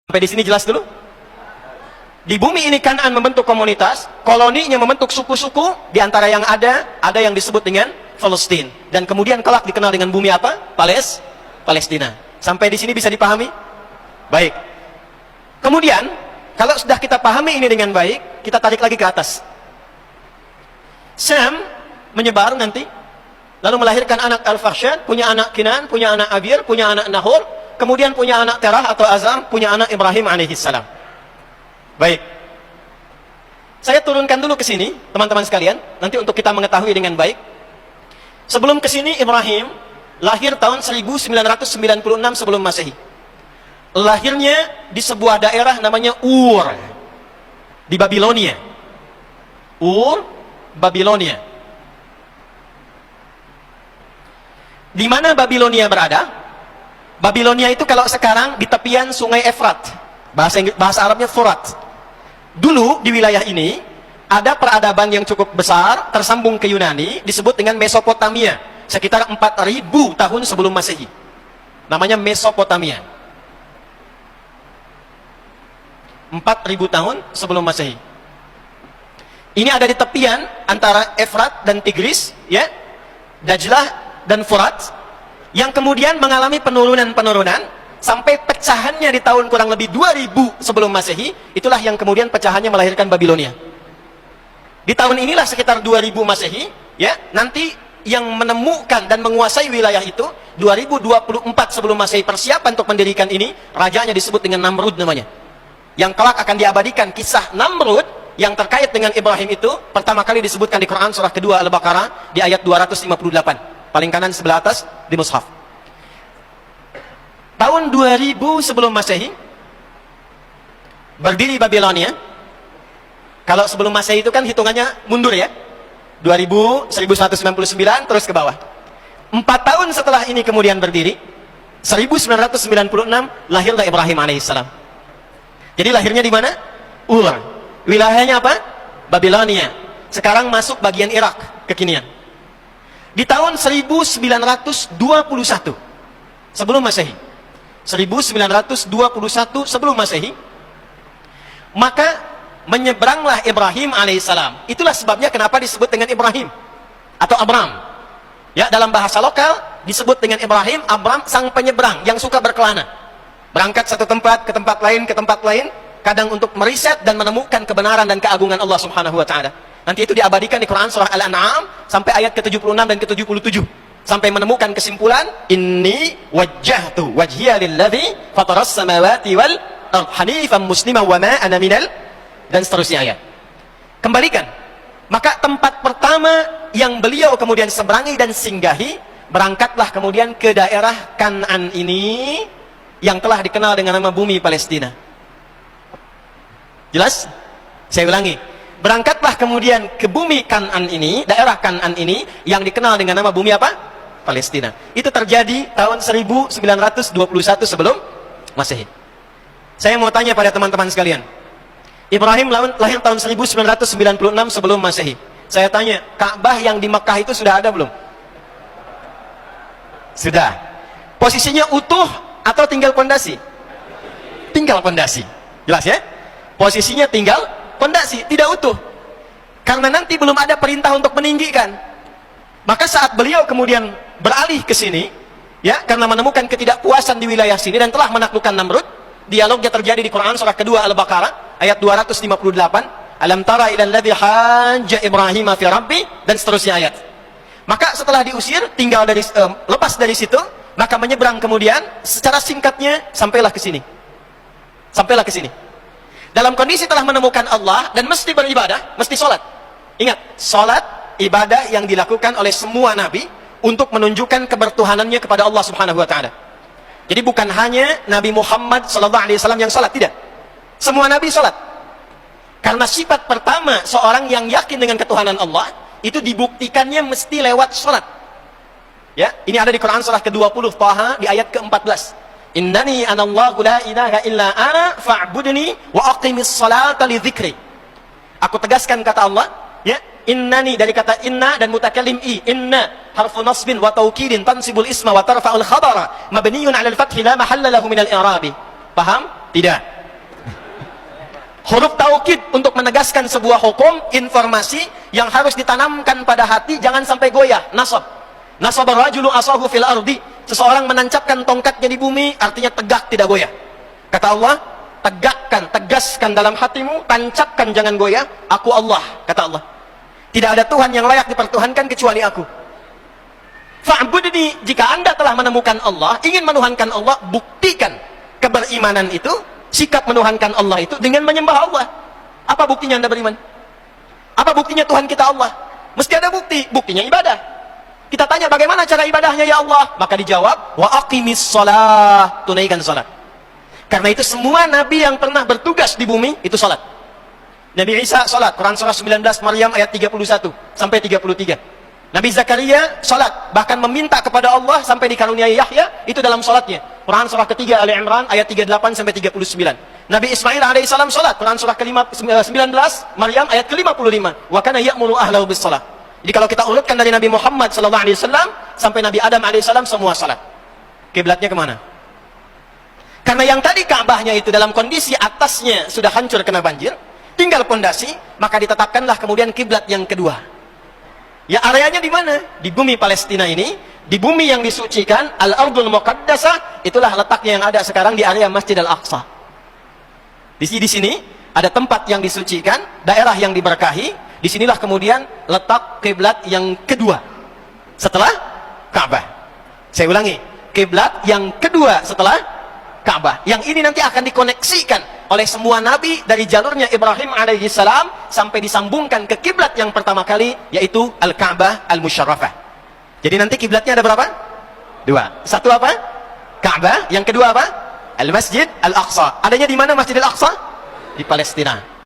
Sampai di sini jelas dulu? Di bumi ini Kan'an membentuk komunitas, koloninya membentuk suku-suku, di antara yang ada yang disebut dengan Palestina. Dan kemudian kelak dikenal dengan bumi apa? Palestina. Sampai di sini bisa dipahami? Baik. Kemudian, kalau sudah kita pahami ini dengan baik, kita tarik lagi ke atas. Sam menyebar nanti, lalu melahirkan anak Al-Farshad, punya anak Kinan, punya anak Abir, punya anak Nahur, kemudian punya anak Terah atau Azam, punya anak Ibrahim alaihissalam. Baik. Saya turunkan dulu ke sini, teman-teman sekalian, nanti untuk kita mengetahui dengan baik. Sebelum ke sini Ibrahim lahir tahun 1996 sebelum Masehi. Lahirnya di sebuah daerah namanya Ur di Babilonia. Ur, Babilonia. Di mana Babilonia berada? Babilonia itu kalau sekarang di tepian sungai Efrat, bahasa Arabnya Furat. Dulu di wilayah ini ada peradaban yang cukup besar tersambung ke Yunani, disebut dengan Mesopotamia, sekitar 4000 tahun sebelum Masehi. Namanya Mesopotamia. 4000 tahun sebelum Masehi. Ini ada di tepian antara Efrat dan Tigris, ya, Dajlah dan Furat, yang kemudian mengalami penurunan sampai pecahannya di tahun kurang lebih 2000 sebelum Masehi. Itulah yang kemudian pecahannya melahirkan Babilonia. Di tahun inilah sekitar 2000 Masehi, ya, nanti yang menemukan dan menguasai wilayah itu 2024 sebelum Masehi. Persiapan untuk mendirikan ini, rajanya disebut dengan Namrud namanya, yang kelak akan diabadikan. Kisah Namrud yang terkait dengan Ibrahim itu pertama kali disebutkan di Quran surah kedua Al-Baqarah di ayat 258, paling kanan sebelah atas di mushaf. Tahun 2000 sebelum Masehi berdiri Babilonia. Kalau sebelum Masehi itu kan hitungannya mundur, ya, 2000, 1199 terus ke bawah. 4 tahun setelah ini kemudian berdiri, 1996 lahirlah Ibrahim alaihissalam. Jadi lahirnya di mana? Ur. Wilayahnya apa? Babilonia. Sekarang masuk bagian Irak kekinian. Di tahun 1921 sebelum Masehi, 1921 sebelum Masehi, maka menyeberanglah Ibrahim alaihissalam. Itulah sebabnya kenapa disebut dengan Ibrahim atau Abram, ya, dalam bahasa lokal disebut dengan Ibrahim. Abram, sang penyeberang yang suka berkelana, berangkat satu tempat ke tempat lain, kadang untuk meriset dan menemukan kebenaran dan keagungan Allah subhanahu wa ta'ala. Nanti itu diabadikan di Quran surah Al-An'am sampai ayat ke-76 dan ke-77, sampai menemukan kesimpulan, inni wajjahtu wajhiya lilladzi fataras samawati wal ardh hanifan musliman wa ma ana minal, dan seterusnya ayat. Kembalikan. Maka tempat pertama yang beliau kemudian seberangi dan singgahi, berangkatlah kemudian ke daerah Kan'an ini yang telah dikenal dengan nama bumi Palestina. Jelas? Saya ulangi. Berangkatlah kemudian ke bumi Kan'an ini, daerah Kan'an ini yang dikenal dengan nama bumi apa? Palestina. Itu terjadi tahun 1921 sebelum Masehi. Saya mau tanya pada teman-teman sekalian. Ibrahim lahir tahun 1996 sebelum Masehi. Saya tanya, Ka'bah yang di Mekah itu sudah ada belum? Sudah. Posisinya utuh atau tinggal pondasi? Tinggal pondasi. Jelas, ya? Posisinya tinggal pondasi, tidak utuh. Karena nanti belum ada perintah untuk meninggikan. Maka saat beliau kemudian beralih ke sini, ya, karena menemukan ketidakpuasan di wilayah sini dan telah menaklukkan Namrud, dialognya terjadi di Quran surah kedua Al-Baqarah ayat 258, alam tara ilal ladzi hajja Ibrahim fi rabbi, dan seterusnya ayat. Maka setelah diusir, tinggal dari lepas dari situ, maka menyeberang kemudian secara singkatnya sampailah ke sini. Sampailah ke sini. Dalam kondisi telah menemukan Allah dan mesti beribadah, mesti sholat. Ingat, sholat ibadah yang dilakukan oleh semua nabi untuk menunjukkan kebertuhanannya kepada Allah subhanahu wa ta'ala. Jadi bukan hanya Nabi Muhammad SAW yang sholat, tidak. Semua nabi sholat. Karena sifat pertama seorang yang yakin dengan ketuhanan Allah, itu dibuktikannya mesti lewat sholat. Ya, ini ada di Quran surah ke-20 Taha di ayat ke-14. Innani anallahu la ilaha illa ana fa'budni wa aqimis salata li dzikri. Aku tegaskan kata Allah, ya, innani dari kata inna dan mutakallim i. Inna harfu nasbin wa taukidin tansibul isma wa tarfa'ul khabara mabniyun 'ala al-fath la mahalla lahu min al-i'rab. Paham? Tidak. huruf taukid untuk menegaskan sebuah hukum, informasi yang harus ditanamkan pada hati, jangan sampai goyah. Nasab. Nasab rajulu asahu fil ardi. Seseorang menancapkan tongkatnya di bumi, artinya tegak, tidak goyah. Kata Allah, tegakkan, tegaskan dalam hatimu, tancapkan, jangan goyah. Aku Allah, kata Allah. Tidak ada Tuhan yang layak dipertuhankan kecuali aku. Fa'budni, jika anda telah menemukan Allah, ingin menuhankan Allah, buktikan keberimanan itu, sikap menuhankan Allah itu dengan menyembah Allah. Apa buktinya anda beriman? Apa buktinya Tuhan kita Allah? Mesti ada bukti. Buktinya ibadah. Kita tanya bagaimana cara ibadahnya ya Allah? Maka dijawab, wa aqimis shalah, tunaikan salat. Karena itu semua nabi yang pernah bertugas di bumi itu salat. Nabi Isa salat, Quran surah 19 Maryam ayat 31 sampai 33. Nabi Zakaria salat, bahkan meminta kepada Allah sampai dikaruniai Yahya, itu dalam salatnya. Quran surah ketiga Ali Imran ayat 38 sampai 39. Nabi Ismail alaihissalam salat, Quran surah ke-19 Maryam ayat ke-55. Wa kana ya'muru ahlahu bis salat. Jadi kalau kita urutkan dari Nabi Muhammad sallallahu alaihi wasallam sampai Nabi Adam alaihissalam semua salat. Kiblatnya kemana? Karena yang tadi Ka'bahnya itu dalam kondisi atasnya sudah hancur kena banjir, tinggal pondasi, maka ditetapkanlah kemudian kiblat yang kedua. Ya areanya di mana? Di bumi Palestina ini, di bumi yang disucikan, Al-Ardul Muqaddasah, itulah letaknya yang ada sekarang di area Masjid Al-Aqsa. Di sini ada tempat yang disucikan, daerah yang diberkahi. Disinilah kemudian letak kiblat yang kedua setelah Ka'bah. Saya ulangi, kiblat yang kedua setelah Ka'bah. Yang ini nanti akan dikoneksikan oleh semua nabi dari jalurnya Ibrahim alaihissalam sampai disambungkan ke kiblat yang pertama kali, yaitu Al-Ka'bah Al-Musyarrafah. Jadi nanti kiblatnya ada berapa? Dua. Satu apa? Ka'bah. Yang kedua apa? Al-Masjid Al-Aqsa. Adanya di mana Masjid Al-Aqsa? Di Palestina.